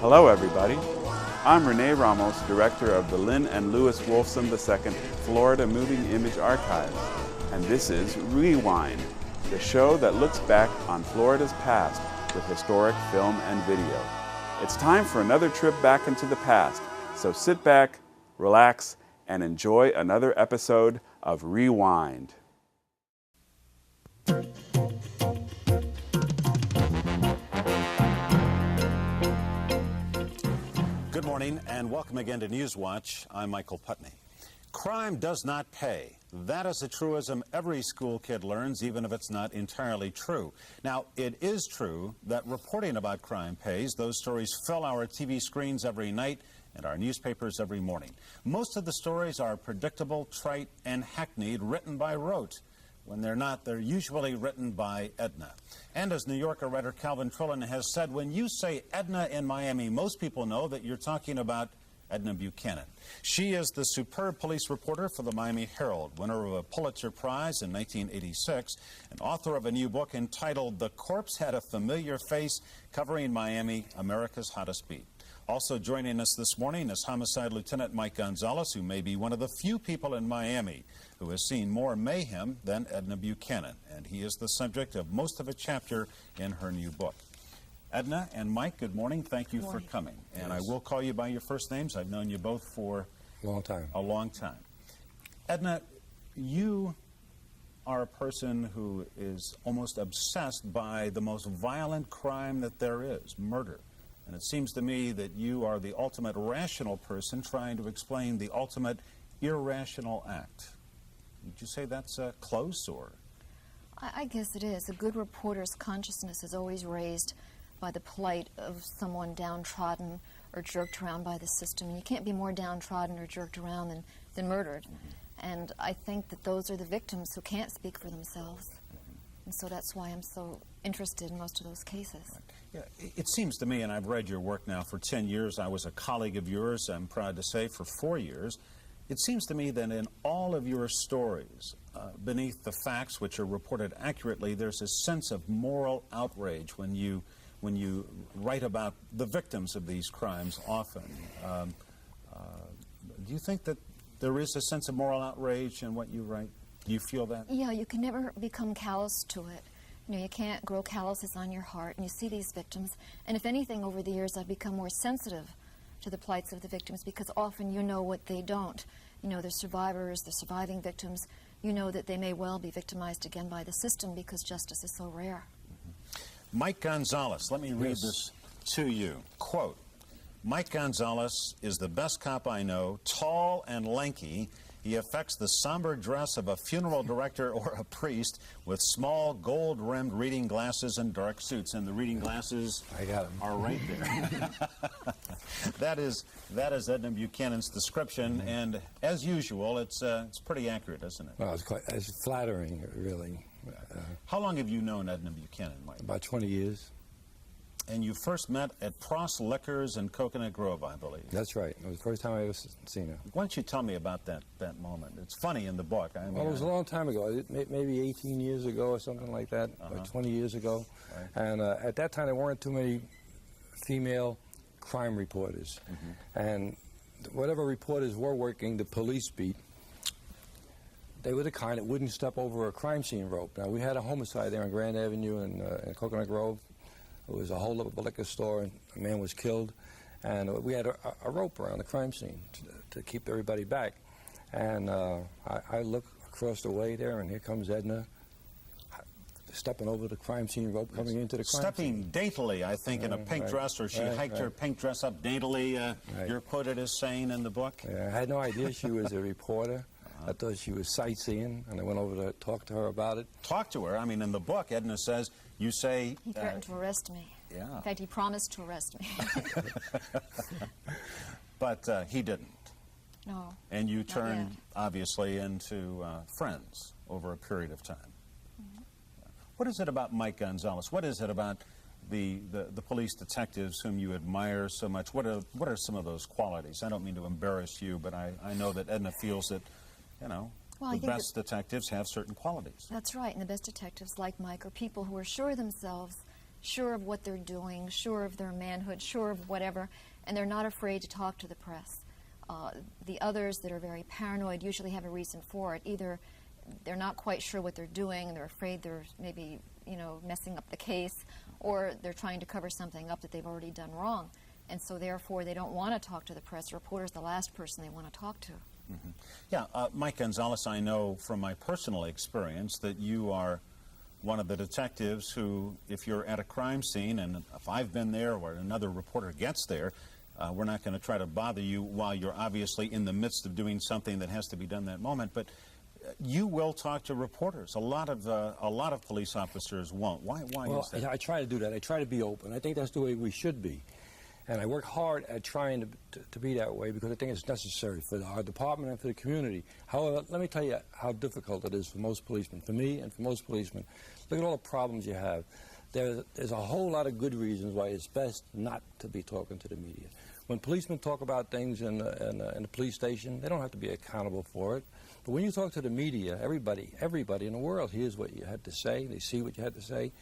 Hello everybody, I'm Rene Ramos, director of the Lynn and Lewis Wolfson II Florida Moving Image Archives, and this is Rewind, the show that looks back on Florida's past with historic film and video. It's time for another trip back into the past, so sit back, relax, and enjoy another episode of Rewind. Good morning and welcome again to Newswatch. I'm Michael Putney. Crime does not pay. That is a truism every school kid learns, even if it's not entirely true. Now, it is true that reporting about crime pays. Those stories fill our TV screens every night and our newspapers every morning. Most of the stories are predictable, trite, and hackneyed, written by rote. When they're not, they're usually written by EDNA. And as New Yorker writer Calvin Trillin has said, when you say EDNA in Miami, most people know that you're talking about Edna Buchanan. She is the superb police reporter for the Miami Herald, winner of a Pulitzer Prize in 1986, and author of a new book entitled The Corpse Had a Familiar Face, covering Miami, America's Hottest Beat. Also joining us this morning is Homicide Lieutenant Mike Gonzalez, who may be one of the few people in Miami who has seen more mayhem than Edna Buchanan, and he is the subject of most of a chapter in her new book. Edna and Mike, good morning. Thank you for coming. And I will call you by your first names. I've known you both for a long time. Edna, you are a person who is almost obsessed by the most violent crime that there is, murder. And it seems to me that you are the ultimate rational person trying to explain the ultimate irrational act. Would you say that's close, or? I guess it is. A good reporter's consciousness is always raised by the plight of someone downtrodden or jerked around by the system. And you can't be more downtrodden or jerked around than murdered. Mm-hmm. And I think that those are the victims who can't speak for themselves. Mm-hmm. And so that's why I'm so interested in most of those cases. Right. Yeah, it seems to me, and I've read your work now for 10 years, I was a colleague of yours, I'm proud to say, for 4 years. It seems to me that in all of your stories, beneath the facts which are reported accurately, there's a sense of moral outrage when you write about the victims of these crimes often. Do you think that there is a sense of moral outrage in what you write? Do you feel that? Yeah, you can never become callous to it. You know, you can't grow calluses on your heart, and you see these victims. And if anything, over the years, I've become more sensitive to the plights of the victims, because often you know what they don't. You know, they're survivors, they're surviving victims. You know that they may well be victimized again by the system because justice is so rare. Mm-hmm. Mike Gonzalez, let me read this to you. Quote, Mike Gonzalez is the best cop I know, tall and lanky. He affects the somber dress of a funeral director or a priest with small gold-rimmed reading glasses and dark suits. And the reading glasses are right there. That is Edna Buchanan's description, and as usual, it's pretty accurate, isn't it? Well, it's flattering, really. How long have you known Edna Buchanan, Mike? About 20 years. And you first met at Pross Liquors in Coconut Grove, I believe. That's right. It was the first time I ever seen her. Why don't you tell me about that moment? It's funny in the book. I mean, well, it was a long time ago, maybe 18 years ago or something like that, or 20 years ago. Right. And at that time, there weren't too many female crime reporters. Mm-hmm. And whatever reporters were working the police beat, they were the kind that wouldn't step over a crime scene rope. Now, we had a homicide there on Grand Avenue in Coconut Grove. It was a hold up of a liquor store, and a man was killed, and we had a rope around the crime scene to keep everybody back. And I look across the way there, and here comes Edna, stepping over the crime scene rope, coming into the crime scene. Stepping daintily, I think, in a pink dress, or she hiked her pink dress up daintily, you're quoted as saying in the book. Yeah, I had no idea she was a reporter. I thought she was sightseeing, and I went over to talk to her about it. Talk to her? I mean, in the book, Edna says, you say... He threatened to arrest me. Yeah. In fact, he promised to arrest me. But he didn't. No. And you turned, obviously, into friends over a period of time. Mm-hmm. What is it about Mike Gonzalez? What is it about the police detectives whom you admire so much? What are some of those qualities? I don't mean to embarrass you, but I know that Edna feels that, you know, the best detectives have certain qualities. That's right, and the best detectives, like Mike, are people who are sure of themselves sure of what they're doing, sure of their manhood, sure of whatever, and they're not afraid to talk to the press. The others that are very paranoid usually have a reason for it. Either they're not quite sure what they're doing, and they're afraid they're maybe, messing up the case, or they're trying to cover something up that they've already done wrong. And so therefore they don't want to talk to the press. The reporter's the last person they want to talk to. Mm-hmm. Yeah, Mike Gonzalez, I know from my personal experience that you are one of the detectives who, if you're at a crime scene, and if I've been there or another reporter gets there, we're not going to try to bother you while you're obviously in the midst of doing something that has to be done that moment. But you will talk to reporters. A lot of police officers won't. Why is that? I try to do that. I try to be open. I think that's the way we should be. And I work hard at trying to be that way because I think it's necessary for our department and for the community. However, let me tell you how difficult it is for most policemen, for me and for most policemen. Look at all the problems you have. There's a whole lot of good reasons why it's best not to be talking to the media. When policemen talk about things in the police station, they don't have to be accountable for it. But when you talk to the media, everybody in the world hears what you had to say, they see what you had to say,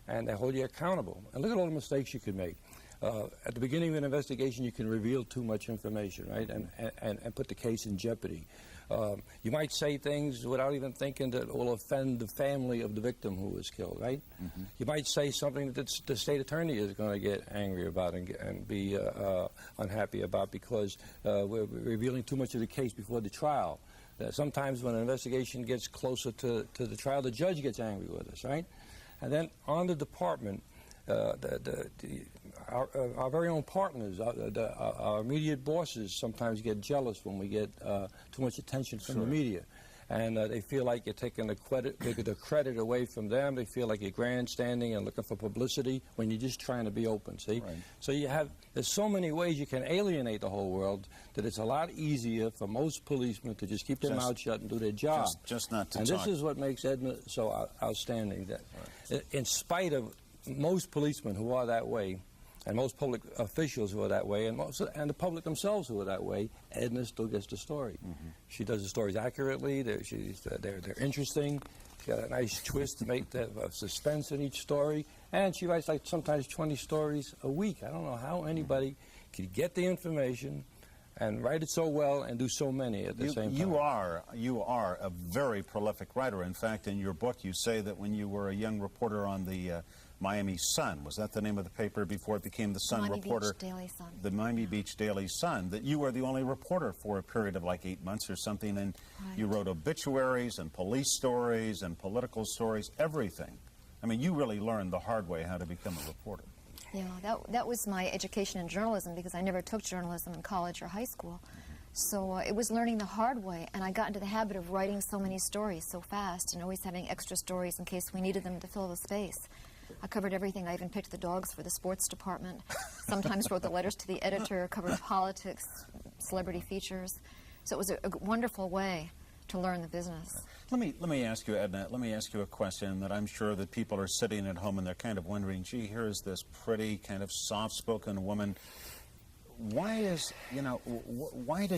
and they hold you accountable. And look at all the mistakes you could make. At the beginning of an investigation, you can reveal too much information, right, and put the case in jeopardy. You might say things without even thinking that will offend the family of the victim who was killed, right? Mm-hmm. You might say something that the state attorney is going to get angry about and be unhappy about because we're revealing too much of the case before the trial. Sometimes when an investigation gets closer to the trial, the judge gets angry with us, right? And then on the department, our very own partners, our immediate bosses sometimes get jealous when we get too much attention from the media. And they feel like you're taking the credit away from them. They feel like you're grandstanding and looking for publicity when you're just trying to be open, see? Right. So there's so many ways you can alienate the whole world that it's a lot easier for most policemen to just keep their mouth shut and do their job. Just not to talk. And this is what makes EDNA so outstanding. That in spite of most policemen who are that way, and most public officials who are that way, and the public themselves who are that way, EDNA still gets the story. Mm-hmm. She does the stories accurately. They're interesting. She's got a nice twist to make the suspense in each story, and she writes like sometimes 20 stories a week. I don't know how anybody could get the information and write it so well and do so many at the same time. You are a very prolific writer. In fact, in your book, you say that when you were a young reporter on the Miami Sun, was that the name of the paper before it became the Sun Reporter? Beach Daily Sun. The Miami Beach Daily Sun, that you were the only reporter for a period of like 8 months or something, and you wrote obituaries and police stories and political stories, everything. I mean, you really learned the hard way how to become a reporter. Yeah, that was my education in journalism because I never took journalism in college or high school. So it was learning the hard way, and I got into the habit of writing so many stories so fast and always having extra stories in case we needed them to fill the space. I covered everything. I even picked the dogs for the sports department. Sometimes wrote the letters to the editor, covered politics, celebrity features. So it was a wonderful way to learn the business. Let me ask you, Edna, let me ask you a question that I'm sure that people are sitting at home and they're kind of wondering, gee, here is this pretty kind of soft-spoken woman. Why does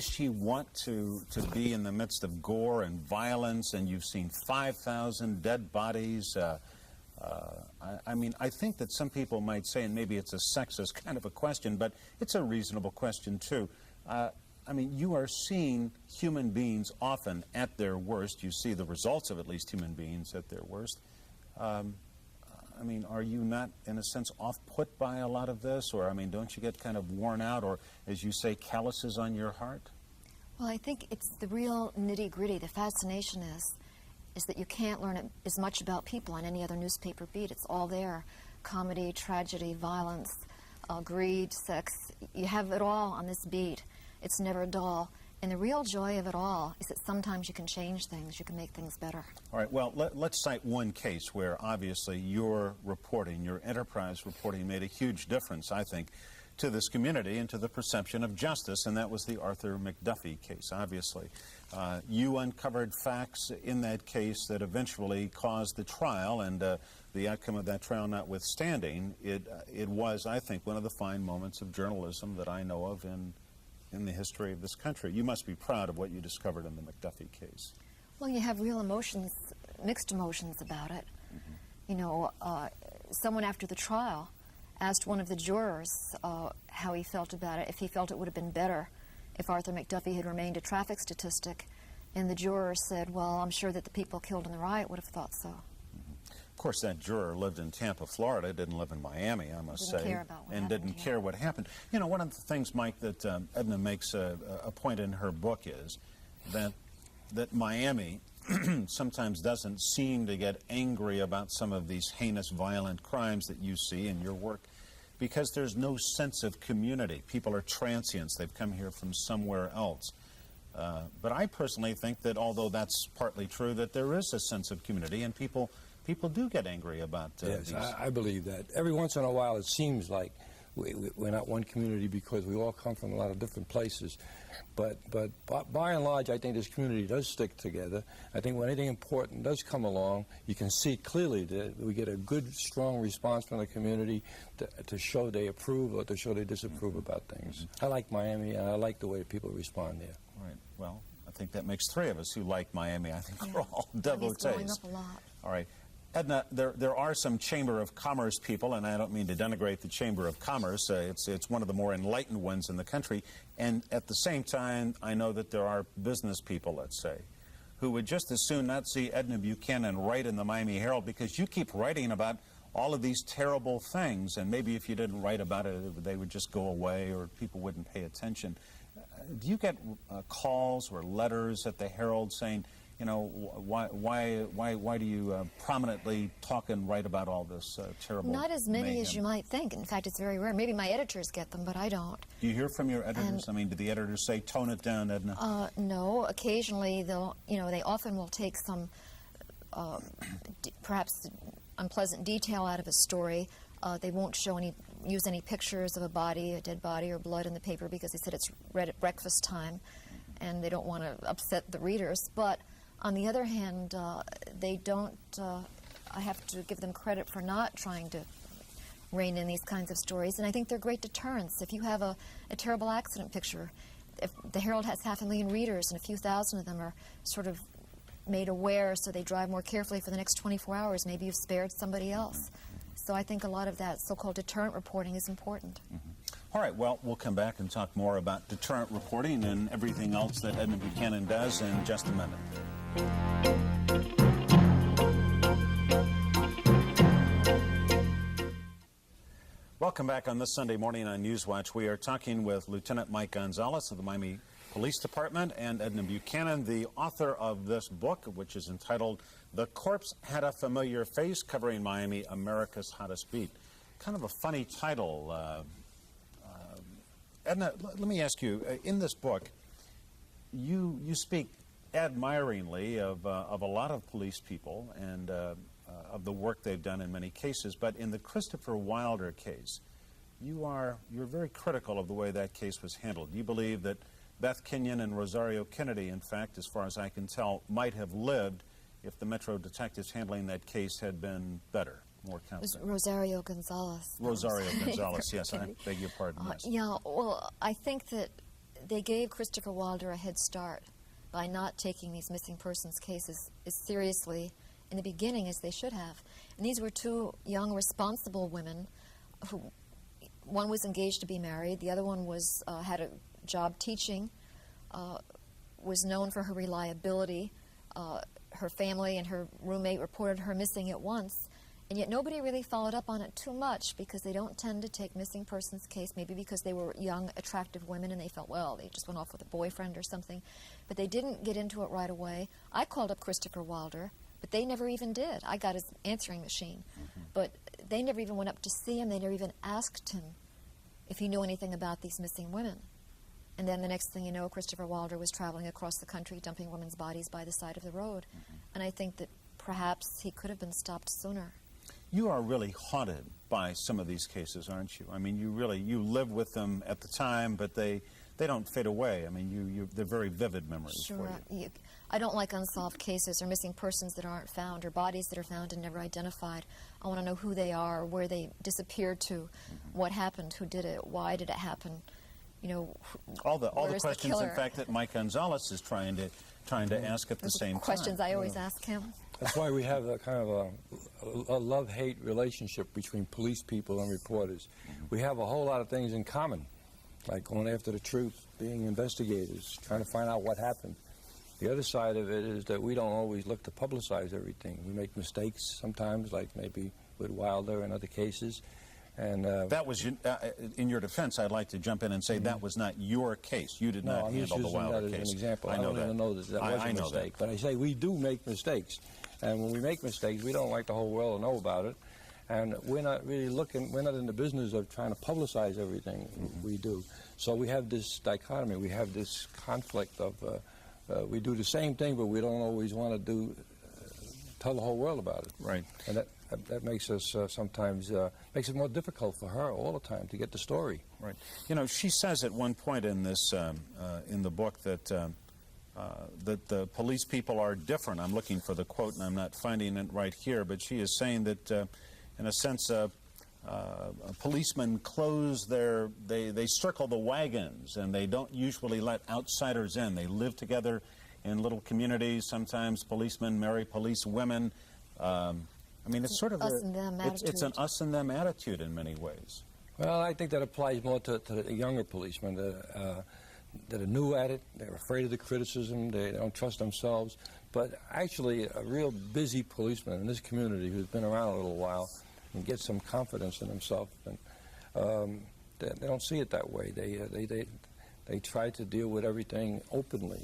she want to be in the midst of gore and violence, and you've seen 5,000 dead bodies? I mean, I think that some people might say, and maybe it's a sexist kind of a question, but it's a reasonable question too. I mean, you are seeing human beings often at their worst. You see the results of at least human beings at their worst. I mean, are you not, in a sense, off-put by a lot of this? Or, I mean, don't you get kind of worn out or, as you say, calluses on your heart? Well, I think it's the real nitty-gritty. The fascination is that you can't learn as much about people on any other newspaper beat. It's all there. Comedy, tragedy, violence, greed, sex. You have it all on this beat. It's never dull. And the real joy of it all is that sometimes you can change things. You can make things better. All right. Well, let's cite one case where obviously your reporting, your enterprise reporting, made a huge difference, I think, to this community and to the perception of justice, and that was the Arthur McDuffie case, obviously. You uncovered facts in that case that eventually caused the trial, and the outcome of that trial notwithstanding, it was, I think, one of the fine moments of journalism that I know of in the history of this country. You must be proud of what you discovered in the McDuffie case. Well, you have real emotions, mixed emotions about it. Mm-hmm. You know, someone after the trial asked one of the jurors how he felt about it, if he felt it would have been better if Arthur McDuffie had remained a traffic statistic. And the juror said, well, I'm sure that the people killed in the riot would have thought so. Of course, that juror lived in Tampa, Florida, didn't live in Miami, I must say. Didn't care about what and happened, didn't yeah. care what happened. You know, one of the things, Mike, that Edna makes a point in her book is that Miami sometimes doesn't seem to get angry about some of these heinous, violent crimes that you see in your work because there's no sense of community. People are transients. They've come here from somewhere else. But I personally think that although that's partly true, that there is a sense of community, and people do get angry about yes, these. I believe that. Every once in a while it seems like we're not one community because we all come from a lot of different places. But by and large, I think this community does stick together. I think when anything important does come along, you can see clearly that we get a good, strong response from the community to show they approve or to show they disapprove about things. I like Miami, and I like the way people respond there. Right. Well, I think that makes three of us who like Miami. I think we're all He's devotees. growing up a lot. All right. Edna, there are some Chamber of Commerce people, and I don't mean to denigrate the Chamber of Commerce. It's one of the more enlightened ones in the country. And at the same time, I know that there are business people, let's say, who would just as soon not see Edna Buchanan write in the Miami Herald because you keep writing about all of these terrible things, and maybe if you didn't write about it, they would just go away or people wouldn't pay attention. Do you get calls or letters at the Herald saying, you know, why do you prominently talk and write about all this terrible Not as many mayhem? as you might think. In fact, it's very rare. Maybe my editors get them, but I don't. Do you hear from your editors? I mean, do the editors say, tone it down, Edna? No. Occasionally, they often will take some perhaps unpleasant detail out of a story. They won't use any pictures of a dead body or blood in the paper because they said it's read at breakfast time and they don't want to upset the readers. But on the other hand, they don't, I have to give them credit for not trying to rein in these kinds of stories, and I think they're great deterrents. If you have a terrible accident picture, if the Herald has 500,000 readers and a few thousand of them are sort of made aware so they drive more carefully for the next 24 hours, maybe you've spared somebody else. So I think a lot of that so-called deterrent reporting is important. All right, well, we'll come back and talk more about deterrent reporting and everything else that Edna Buchanan does in just a minute. Welcome back on this Sunday morning on Newswatch. We are talking with Lieutenant Mike Gonzalez of the Miami Police Department and Edna Buchanan, the author of this book, which is entitled The Corpse Had a Familiar Face, Covering Miami, America's Hottest Beat. Kind of a funny title. Edna, let me ask you, in this book, you speak admiringly of a lot of police people and of the work they've done in many cases, but in the Christopher Wilder case, you're very critical of the way that case was handled. You believe that Beth Kenyon and Rosario Kennedy, in fact, as far as I can tell, might have lived if the Metro detectives handling that case had been better, more competent. It was Rosario Gonzalez. Rosario Gonzalez, yes, I beg your pardon. Yes. Yeah, well, I think that they gave Christopher Wilder a head start by not taking these missing persons cases as seriously in the beginning as they should have. And these were two young, responsible women who, one was engaged to be married, the other one was had a job teaching, was known for her reliability. Her family and her roommate reported her missing at once, and yet nobody really followed up on it too much because they don't tend to take missing persons case, maybe because they were young, attractive women and they felt, well, they just went off with a boyfriend or something. But they didn't get into it right away. I called up Christopher Wilder, but they never even did. I got his answering machine. But they never even went up to see him. They never even asked him if he knew anything about these missing women. And then the next thing you know, Christopher Wilder was traveling across the country, dumping women's bodies by the side of the road. And I think that perhaps he could have been stopped sooner. You are really haunted by some of these cases, aren't you? I mean, you live with them at the time, but they don't fade away. I mean, they're very vivid memories for you. I don't like unsolved cases or missing persons that aren't found or bodies that are found and never identified. I want to know who they are, where they disappeared to, what happened, who did it, why did it happen. You know, all the questions, in fact, that Mike Gonzalez is trying to ask at the same time. Questions I always ask him. That's why we have a kind of a love-hate relationship between police people and reporters. We have a whole lot of things in common, like going after the truth, being investigators, trying to find out what happened. The other side of it is that we don't always look to publicize everything. We make mistakes sometimes, like maybe with Wilder and other cases. And that was, in your defense, I'd like to jump in and say that was not your case. You did not handle the Wilder case. No, I'm just using that as an example. I don't even know that was a mistake. But I say we do make mistakes. And when we make mistakes, we don't like the whole world to know about it. And we're not really looking, we're not in the business of trying to publicize everything we do. So we have this dichotomy, we have this conflict of, we do the same thing, but we don't always want to tell the whole world about it. Right. And that makes us sometimes, makes it more difficult for her all the time to get the story. Right. You know, she says at one point in this, in the book that that the police people are different. I'm looking for the quote and I'm not finding it right here, but she is saying that, in a sense, policemen close they circle the wagons and they don't usually let outsiders in. They live together in little communities. Sometimes policemen marry police women. I mean, it's sort of us and them attitude. It's an us and them attitude in many ways. Well, I think that applies more to the younger policemen that are new at it. They're afraid of the criticism. They don't trust themselves. But actually, a real busy policeman in this community who's been around a little while and gets some confidence in himself, and they don't see it that way. They try to deal with everything openly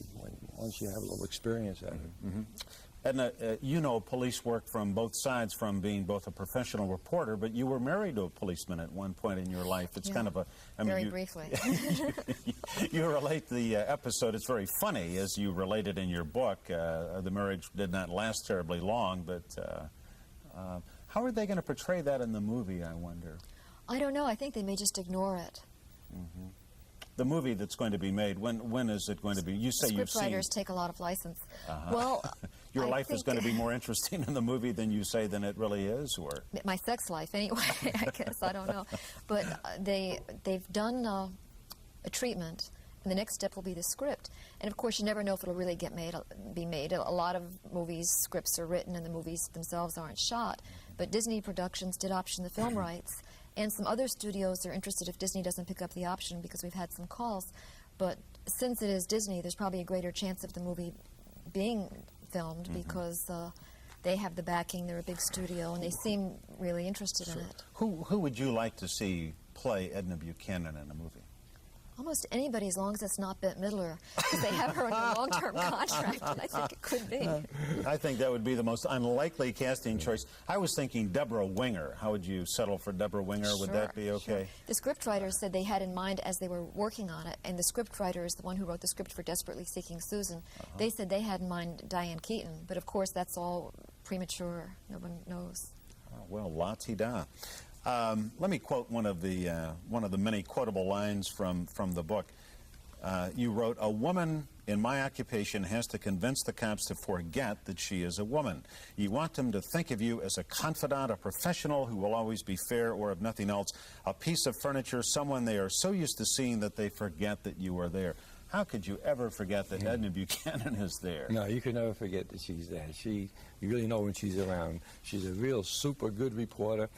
once you have a little experience at it. Mm-hmm. Edna, you know police work from both sides, from being both a professional reporter, but you were married to a policeman at one point in your life. It's kind of a... I mean, very briefly. You relate the episode. It's very funny, as you related in your book. The marriage did not last terribly long, but how are they going to portray that in the movie, I wonder? I don't know. I think they may just ignore it. Mm-hmm. The movie that's going to be made, when is it going to be? You say you've seen... Scriptwriters take a lot of license. Well, your life is going to be more interesting in the movie than you say than it really is, or? My sex life, anyway, I guess. I don't know. But they've done a treatment, and the next step will be the script. And, of course, you never know if it'll really be made. A lot of movies' scripts are written, and the movies themselves aren't shot. But Disney Productions did option the film rights. And some other studios are interested if Disney doesn't pick up the option, because we've had some calls. But since it is Disney, there's probably a greater chance of the movie being filmed because they have the backing, they're a big studio, and they seem really interested in it. Who would you like to see play Edna Buchanan in a movie? Almost anybody, as long as it's not Bette Midler, because they have her on a long-term contract, and I think it could be. I think that would be the most unlikely casting choice. I was thinking Deborah Winger. How would you settle for Deborah Winger? Sure, would that be okay? Sure. The scriptwriter said they had in mind as they were working on it, and the scriptwriter is the one who wrote the script for Desperately Seeking Susan. They said they had in mind Diane Keaton, but of course that's all premature. No one knows. Oh, well, la-ti-da. Let me quote one of the many quotable lines from the book. You wrote, "A woman in my occupation has to convince the cops to forget that she is a woman. You want them to think of you as a confidant, a professional who will always be fair, or if nothing else, a piece of furniture, someone they are so used to seeing that they forget that you are there." How could you ever forget that Edna Buchanan is there? No, you can never forget that she's there. You really know when she's around. She's a real super good reporter,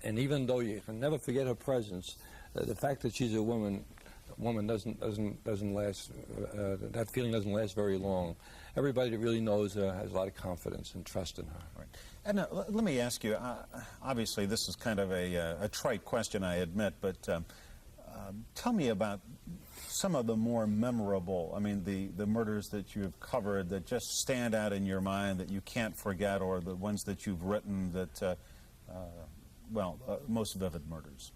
and even though you can never forget her presence, the fact that she's a woman doesn't last. That feeling doesn't last very long. Everybody that really knows her has a lot of confidence and trust in her. Right. And let me ask you. Obviously, this is kind of a trite question, I admit, but tell me about some of the more memorable, I mean, the murders that you have covered that just stand out in your mind that you can't forget, or the ones that you've written that, most vivid murders.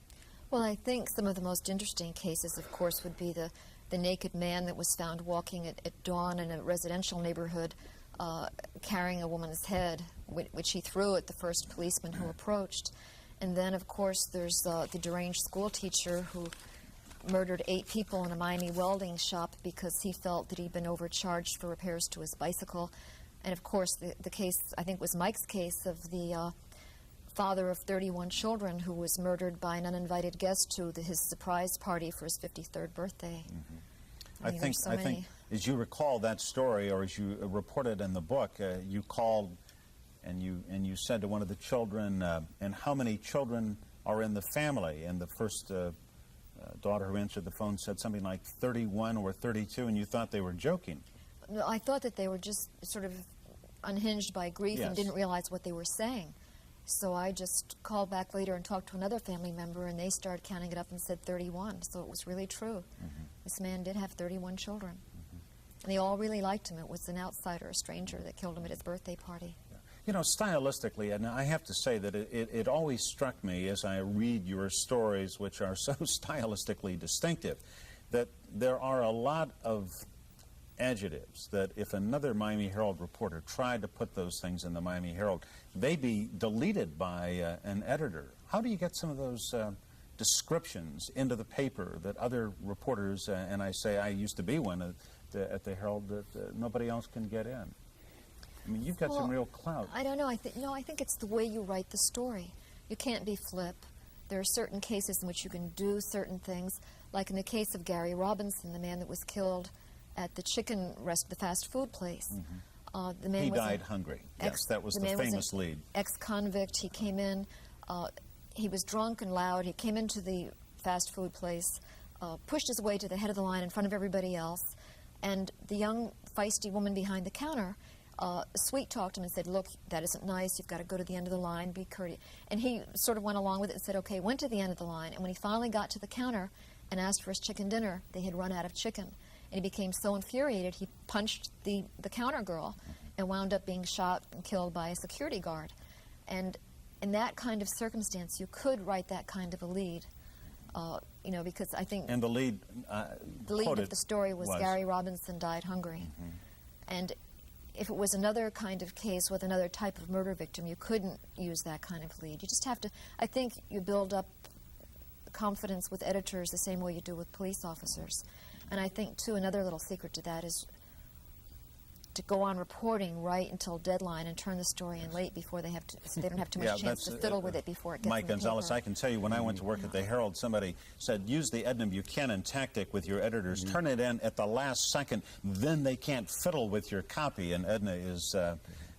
Well, I think some of the most interesting cases, of course, would be the naked man that was found walking at dawn in a residential neighborhood carrying a woman's head, which he threw at the first policeman who approached. And then, of course, there's the deranged school teacher who murdered 8 people in a Miami welding shop because he felt that he'd been overcharged for repairs to his bicycle. And of course, the case, I think, was Mike's case of the father of 31 children who was murdered by an uninvited guest to his surprise party for his 53rd birthday. I think, as you recall that story, or as you reported in the book, you called and you said to one of the children, and how many children are in the family? And the first daughter who answered the phone said something like 31 or 32, and you thought they were joking. No, I thought that they were just sort of unhinged by grief and didn't realize what they were saying. So I just called back later and talked to another family member, and they started counting it up and said 31. So it was really true. This man did have 31 children. And they all really liked him. It was an outsider, a stranger, that killed him at his birthday party. You know, stylistically, and I have to say that it always struck me as I read your stories, which are so stylistically distinctive, that there are a lot of adjectives that if another Miami Herald reporter tried to put those things in the Miami Herald, they'd be deleted by an editor. How do you get some of those descriptions into the paper that other reporters, and I say I used to be one at the Herald, that nobody else can get in? I mean, you've got some real clout. I don't know. I think it's the way you write the story. You can't be flip. There are certain cases in which you can do certain things, like in the case of Gary Robinson, the man that was killed at the the fast food place. The man he died hungry. Yes, that was the famous lead. Ex-convict. He came in. He was drunk and loud. He came into the fast food place, pushed his way to the head of the line in front of everybody else, and the young, feisty woman behind the counter sweet-talked him and said, look, that isn't nice, you've got to go to the end of the line, be courteous. And he sort of went along with it and said, okay, went to the end of the line, and when he finally got to the counter and asked for his chicken dinner, they had run out of chicken. And he became so infuriated, he punched the counter girl and wound up being shot and killed by a security guard. And in that kind of circumstance, you could write that kind of a lead, you know, because I think... And the lead of the story was Gary Robinson died hungry. And if it was another kind of case with another type of murder victim, you couldn't use that kind of lead. You just have to, I think you build up confidence with editors the same way you do with police officers. And I think, too, another little secret to that is to go on reporting right until deadline and turn the story in late before they have to, so they don't have too much chance to fiddle with it before it gets Mike in the Gonzalez, paper. I can tell you when I went to work at the Herald, somebody said, use the Edna Buchanan tactic with your editors. Turn it in at the last second, then they can't fiddle with your copy. And Edna is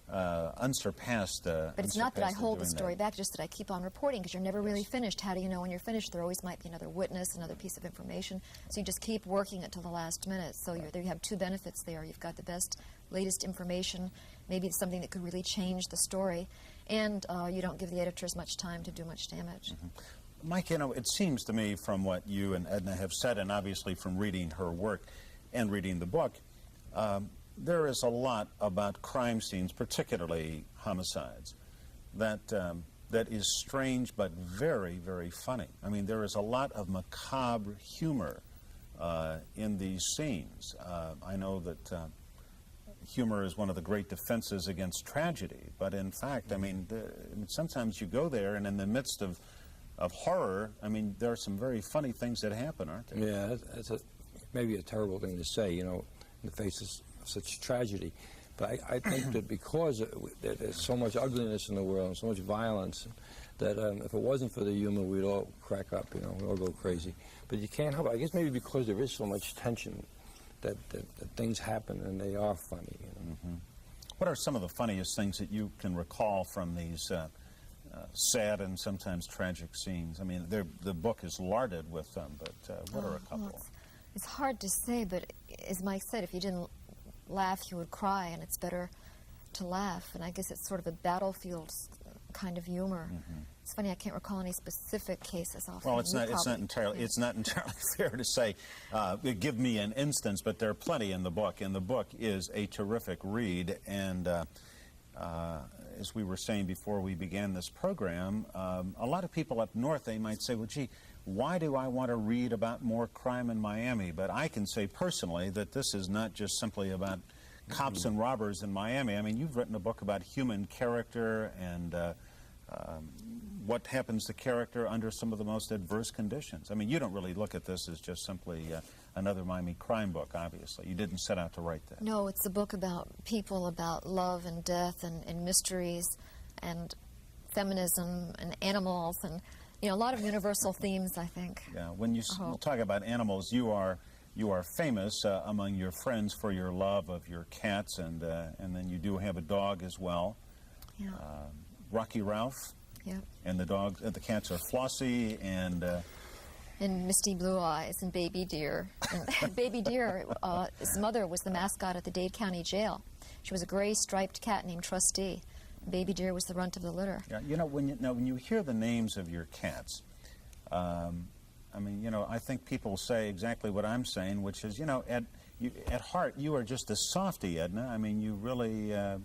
unsurpassed. But it's not that I hold the story back, just that I keep on reporting, because you're never really finished. How do you know when you're finished? There always might be another witness, another piece of information. So you just keep working it till the last minute. So you have two benefits there. You've got the best, latest information. Maybe it's something that could really change the story. And you don't give the editors much time to do much damage. Mike, you know, it seems to me from what you and Edna have said, and obviously from reading her work and reading the book, there is a lot about crime scenes, particularly homicides, that is strange but very, very funny. I mean, there is a lot of macabre humor in these scenes. I know that humor is one of the great defenses against tragedy, but in fact, I mean, sometimes you go there and in the midst of horror, I mean, there are some very funny things that happen, aren't there? Yeah, that's maybe a terrible thing to say, you know, in the face of such tragedy. But I think that because there's so much ugliness in the world and so much violence, that if it wasn't for the humor, we'd all crack up, you know, we'd all go crazy. But you can't help it. I guess maybe because there is so much tension that things happen and they are funny, you know. What are some of the funniest things that you can recall from these sad and sometimes tragic scenes? I mean, the book is larded with them, but what are a couple? Well, it's hard to say, but as Mike said, if you didn't laugh, you would cry, and it's better to laugh. And I guess it's sort of a battlefield kind of humor. It's funny, I can't recall any specific cases off. Well, it's not entirely fair to say, give me an instance, but there are plenty in the book, and the book is a terrific read. And as we were saying before we began this program, a lot of people up north, they might say, well, gee, why do I want to read about more crime in Miami? But I can say personally that this is not just simply about cops and robbers in Miami. I mean, you've written a book about human character and what happens to character under some of the most adverse conditions. I mean, you don't really look at this as just simply another Miami crime book, obviously. You didn't set out to write that. No, it's a book about people, about love and death and mysteries and feminism and animals and, you know, a lot of universal themes, I think. Yeah, when you talk about animals, you are famous among your friends for your love of your cats, and then you do have a dog as well. Yeah. Rocky Ralph. Yep. And the dogs, the cats are Flossie and Misty Blue Eyes and Baby Deer. And Baby Deer, his mother was the mascot at the Dade County Jail. She was a gray striped cat named Trustee. Baby Deer was the runt of the litter. Yeah, you know, when you hear the names of your cats, I mean, you know, I think people say exactly what I'm saying, which is, you know, at heart, you are just a softie, Edna. I mean, you are really a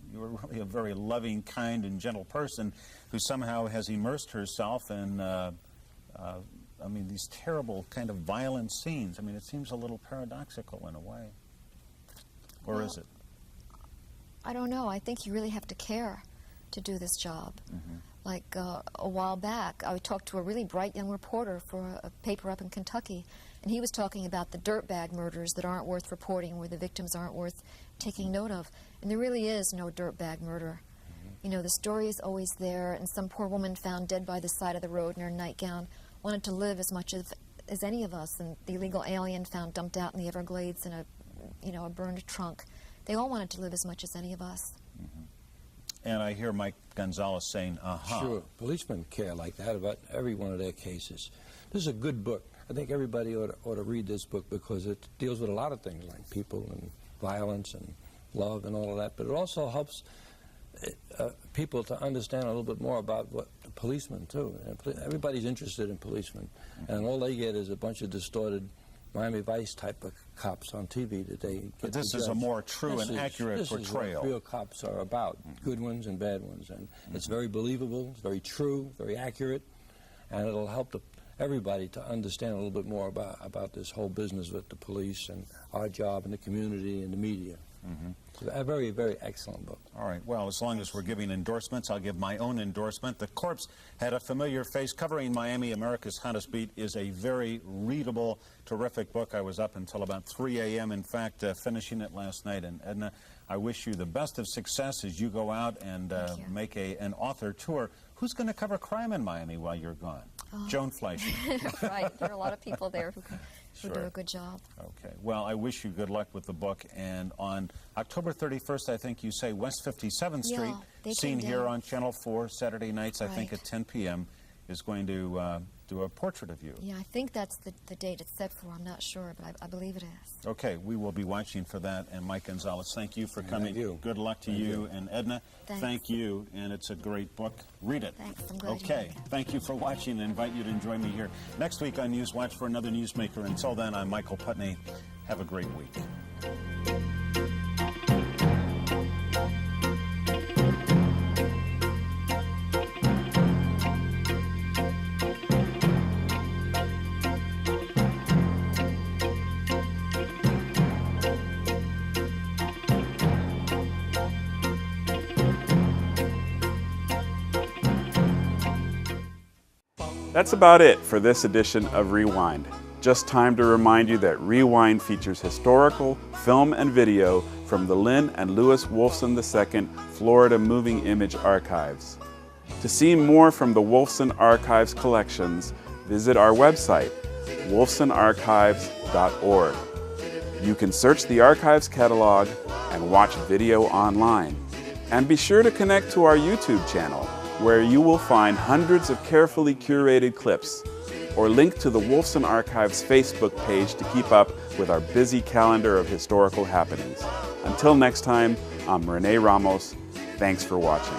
very loving, kind, and gentle person who somehow has immersed herself in, I mean, these terrible kind of violent scenes. I mean, it seems a little paradoxical in a way. Or is it? I don't know. I think you really have to care to do this job. Mm-hmm. Like a while back, I talked to a really bright young reporter for a paper up in Kentucky, and he was talking about the dirtbag murders that aren't worth reporting, where the victims aren't worth taking note of. And there really is no dirtbag murder. Mm-hmm. You know, the story is always there, and some poor woman found dead by the side of the road in her nightgown wanted to live as much as any of us, and the illegal alien found dumped out in the Everglades in a burned trunk. They all wanted to live as much as any of us. Mm-hmm. And I hear Mike Gonzalez saying, Sure, policemen care like that about every one of their cases. This is a good book. I think everybody ought to read this book because it deals with a lot of things like people and violence and love and all of that, but it also helps people to understand a little bit more about what the policemen too. Everybody's interested in policemen, and all they get is a bunch of distorted Miami Vice type of cops on TV that they get. But this is a more true and accurate portrayal. This is what real cops are about, good ones and bad ones, and it's very believable, it's very true, very accurate, and it'll help everybody to understand a little bit more about this whole business with the police and our job in the community and the media. Mm-hmm. So a very, very excellent book. All right. Well, as long as we're giving endorsements, I'll give my own endorsement. The Corpse Had a Familiar Face. Covering Miami, America's Hottest Beat is a very readable, terrific book. I was up until about 3 a.m., in fact, finishing it last night. And Edna, I wish you the best of success as you go out and make an author tour. Who's going to cover crime in Miami while you're gone? Joan Fleischer. Right. There are a lot of people there who Sure. do a good job. Okay. Well, I wish you good luck with the book. And on October 31st, I think you say West 57th Street, seen here on Channel 4 Saturday nights, I think at 10 p.m., is going to do a portrait of you. Yeah, I think that's the date it's set for. I'm not sure, but I believe it is. Okay, we will be watching for that. And Mike Gonzalez, thank you for coming. Thank you. Good luck to you. And Edna, thank you. And it's a great book. Read it. Thanks. I'm glad Okay, you did. thank you for watching. I invite you to join me here next week on Newswatch for another newsmaker. Until then, I'm Michael Putney. Have a great week. That's about it for this edition of Rewind. Just time to remind you that Rewind features historical film and video from the Lynn and Lewis Wolfson II Florida Moving Image Archives. To see more from the Wolfson Archives collections, visit our website, wolfsonarchives.org. You can search the archives catalog and watch video online. And be sure to connect to our YouTube channel, where you will find hundreds of carefully curated clips, or link to the Wolfson Archives Facebook page to keep up with our busy calendar of historical happenings. Until next time, I'm Rene Ramos. Thanks for watching.